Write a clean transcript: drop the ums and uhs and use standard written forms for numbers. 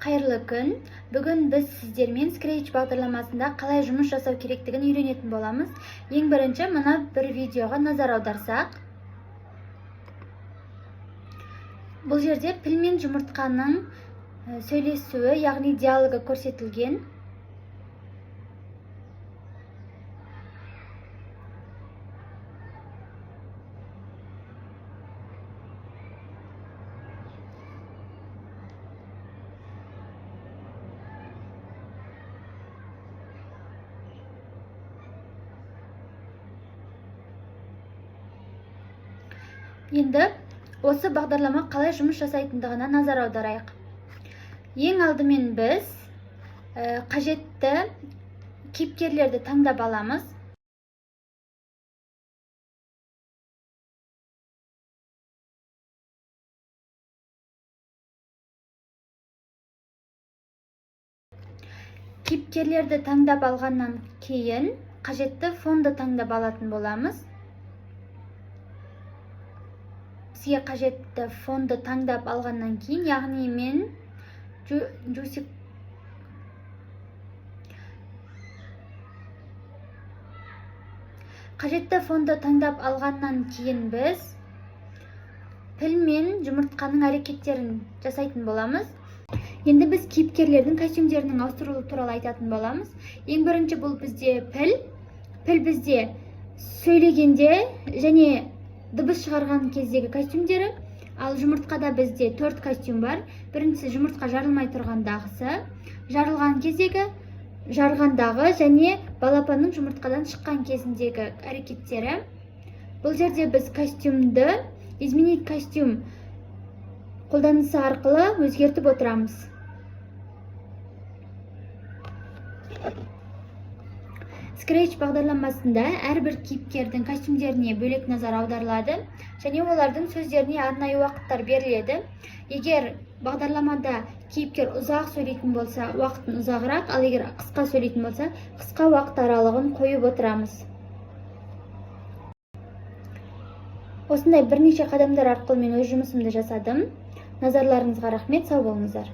Қайырлы күн. Бүгін біз сіздермен Scratch бағдарламасында қалай жұмыс жасау керектігін үйренетін боламыз. Ең бірінші мына бір видеоға назар аударсақ. Бұл жерде піл мен жұмыртқаның сөйлесуі, яғни диалогы көрсетілген. Енді осы бағдарлама қалай жұмыс жасайтындығына назар аударайық. Ең алдымен біз қажетті кейіпкерлерді таңдап аламыз. Кейіпкерлерді таңдап алғаннан кейін қажетті фонды таңдап алатын боламыз. Бізге қажетті фонды таңдап алғаннан кейін, яғни мен қажетті фонды таңдап алғаннан кейін біз піл мен жұмыртқаның әрекеттерін жасайтын боламыз. Енді біз кейіпкерлердің костюмдерінің ауыстырылуы туралы айтатын боламыз. Ең бірінші бұл бізде піл. Піл бізде сөйлегенде және дыбыс шығарған кездегі костюмдері, ал жұмыртқада бізде 4 костюм бар. Біріншісі жұмыртқа жарылмай тұрғандағысы, жарылған кездегі, жарғандағы және балапанның жұмыртқадан шыққан кезіндегі әрекеттері. Бұл жерде біз костюмды изменить костюм қолданысы арқылы өзгертіп отырамыз. Scratch бағдарламасында әрбір кейіпкердің костюмдеріне бөлек назар аударылады және олардың сөздеріне арнайы уақыттар беріледі. Егер бағдарламада кейіпкер ұзақ сөйлейтін болса, уақытын ұзағырақ, ал егер қысқа сөйлейтін болса, қысқа уақыт аралығын қойып отырамыз. Осындай бірнеше қадамдар арқылы мен өз жұмысымды жасадым. Назарларыңызға рахмет, сау болыңыздар.